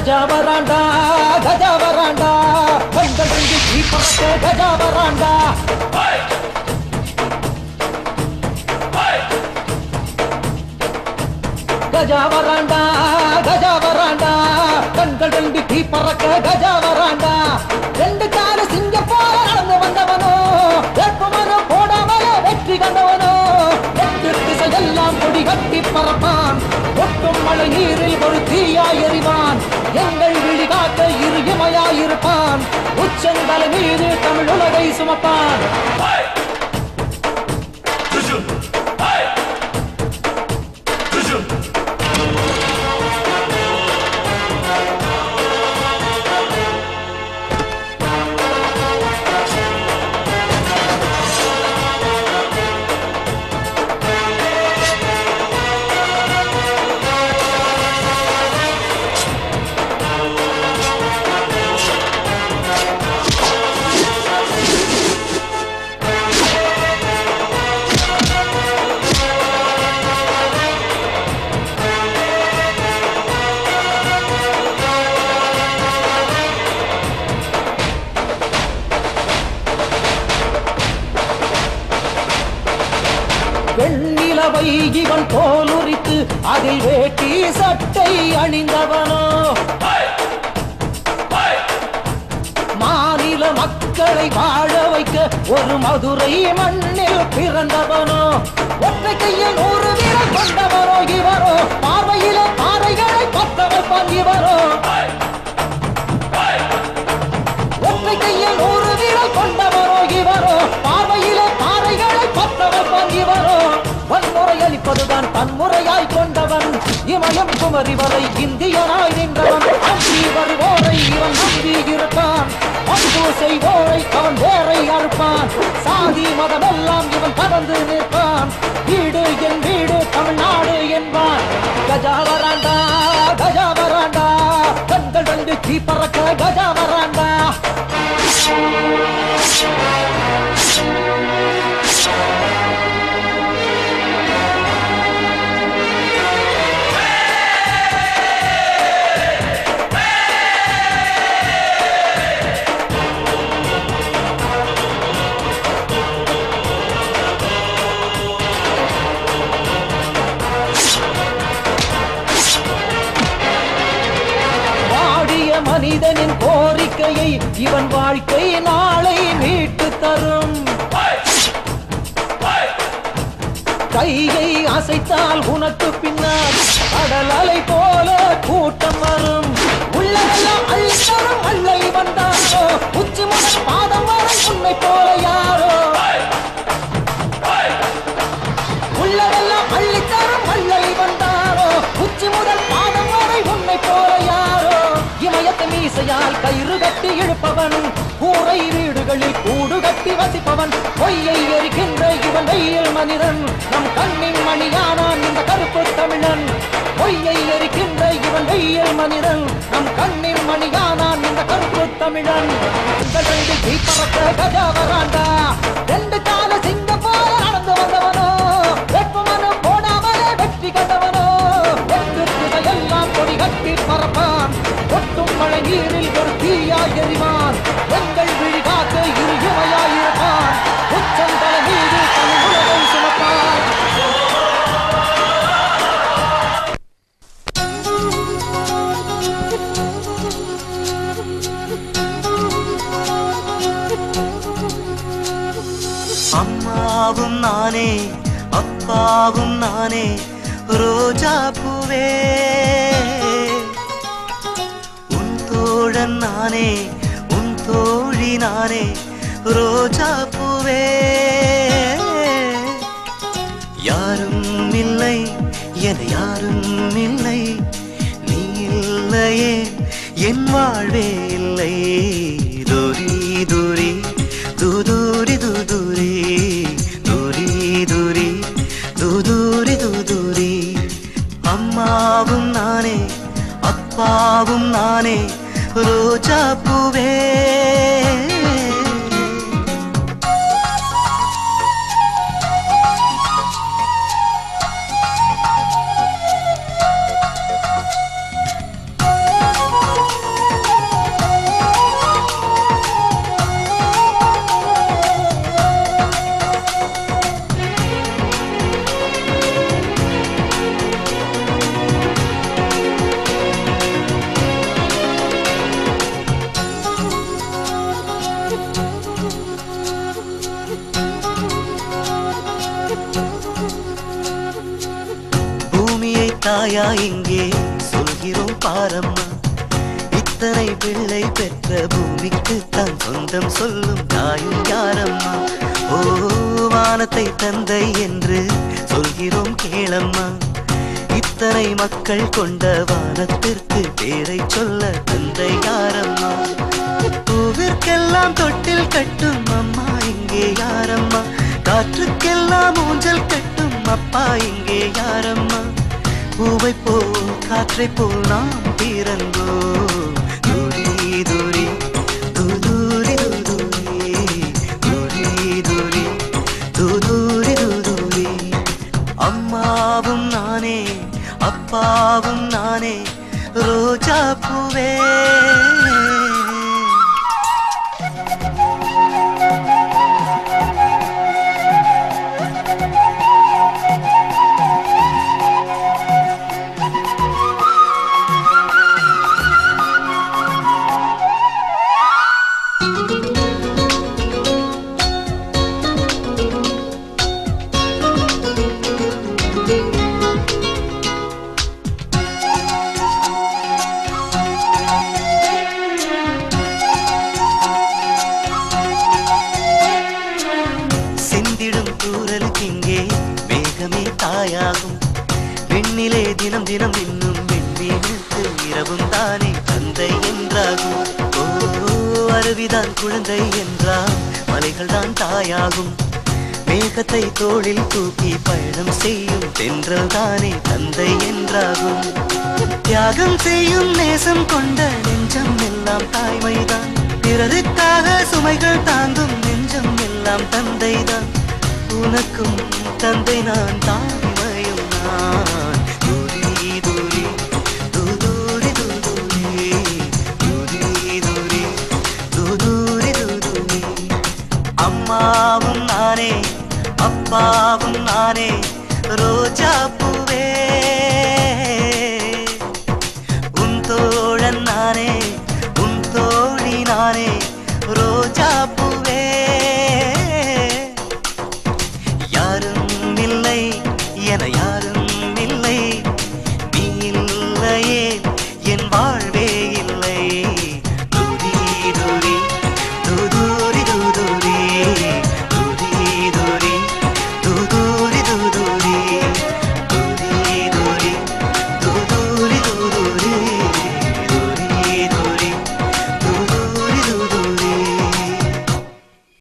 கஜா வராண்டா கஜா வராண்டா கண்கள் ரெண்டு தீ பறக்க கஜா வராண்டா கஜா வராண்டா கஜா வராண்டா கண்கள் ரெண்டு தீ பறக்க கஜா வராண்டா ரெண்டு கால சிங்க போல நடந்து வந்தவனோ வேட்புமரம் போடாமலே வெற்றி கண்டவனோ எட்டு திசையெல்லாம் கொடி கட்டி பறப்பான் ஒட்டும் மழை நீரில் ஒரு தீயாய் எறிவான் எங்கள் விழி காக்க இரு இமையாயிருப்பான் உச்சந்தலை மீது தமிழ் உலகை சுமப்பான் வெண்ணிலவை இவன் தோலுரித்து அதில் வேட்டி சட்டை அணிந்தவனோ மாநில மக்களை வாழ வைக்க ஒரு மதுரை மண்ணில் பிறந்தவனோ ஒற்றை கையில் 100 வீரர் கொண்டவரோ இவரோ பார்வையில பாறைகளை பத்த வைப்பான் இவரோ ஒற்றை கையில் 100 வீரர் கொண்டவரோ இவரோ பார்வையில பாறைகளை பத்த வைப்பான் இவரோ வன்முறை அளிப்பதுதான் தன்முறையாய் கொண்டவன் இமயம் குமரி வரை இந்தியனாய் நின்றவன் நம்பி வருவோரை இவன் நம்பி இருப்பான் அன்பு செய்வோரை அவன் வேரை அறுப்பான் சாதி மதமெல்லாம் இவன் கடந்து நிற்பான் வீடு என் வீடு தமிழ்நாடு என்பான் கஜா வராண்டா கஜா வராண்டா கண்கள் ரெண்டு தீ பறக்க கஜா வராண்டா மனிதனின் கோரிக்கையை இவன் வாழ்க்கை நாளை மீட்டு தரும் கையை அசைத்தால் உனக்கு பின்னால் கடல் அலை போல கூட்டம் வரும் உள்ளதெல்லாம் அள்ளித்தரும் அள்ளை வந்தாரோ உச்சி முதல் பாதம் வரை உன்னை போல யாரோ உள்ளதெல்லாம் அள்ளித்தரும் அள்ளை வந்தாரோ உச்சி முதல் பாதம் வரை உன்னை போல யாரோ இமயத்து மீசையால் கயிறு கட்டி இழுப்பவன் கூரை வீடுகளில் கூடு கட்டி வசிப்பவன் பொய்யை எரிக்கின்ற இவன் வெயில் மனிதன் நம் கண்ணின் மணியானான் இந்த கருப்பு தமிழன் பொய்யை எரிக்கின்ற இவன் வெயில் மனிதன் நம் கண்ணின் மணியானான் இந்த கருப்பு தமிழன் இந்த ரெண்டு தீ பறக்க கஜா வராண்டா ரெண்டு கால சிங்க போல நடந்து வந்தவனோ வேட்புமரம் போடாமலே வெற்றி கண்டவனோ எட்டு திசையெல்லாம் கொடி கட்டி பறப்பான் ஒட்டும் மழை நீரில் ஒரு தீயாய் எறிவான் எங்கள் விழி காக்க இரு இமையாயிருப்பான் உச்சந்தலை மீது தமிழ் உலகை சுமப்பான் அம்மாவும் நானே அப்பாவும் நானே ரோஜா பூவே நானே உன் தோழி நானே ரோஜா பூவே யாரும் இல்லை என யாரும் இல்லை நீ இல்லையே என் வாழ்வே இல்லை தூரி தூரி தூதூரி தூதூரி தூரி தூரி தூதூரி தூதூரி அம்மாவும் நானே அப்பாவும் நானே ரோஜா பூவே தாயா இங்கே சொல்கிறோம் பாரம்மா, இத்தனை பிள்ளை பெற்ற பூமிக்கு தான் சொந்தம் சொல்லும் தாயும் யாரம்மா. ஓ வானத்தை தந்தை என்று சொல்கிறோம் கேளம்மா, இத்தனை மக்கள் கொண்ட வானத்திற்கு பேரை சொல்ல தந்தை யாரம்மா. பூவிற்கெல்லாம் தொட்டில் கட்டும் அம்மா இங்கே யாரம்மா, காற்றுக்கெல்லாம் ஊஞ்சல் கட்டும் அப்பா இங்கே யாரம்மா. பூவை போல் காற்றை போல் நாம் பிறந்தோம். தூரி தூரி தூதூரி தூதூரி தூரி தூரி தூதூரி தூதூரி. அம்மாவும் நானே அப்பாவும் நானே ரோஜா பூவே. இங்கே மேகமே தாயாகும், விண்ணிலே தினம் தினம் இன்னும் விண்மீனுக்கு இரவும் தானே தந்தை என்றாகும். ஓ அருவிதான் குழந்தை என்றால் மலைகள் தான் தாயாகும், மேகத்தை தோளில் தூக்கி பயணம் செய்யும் தென்றல் தானே தந்தை என்றாகும். தியாகம் செய்யும் நேசம் கொண்ட நெஞ்சம் எல்லாம் தாய்மைதான், பிறருக்காக சுமைகள் தாங்கும் நெஞ்சம் எல்லாம் தந்தைதான். உனக்கும் தந்தை நான் தான்.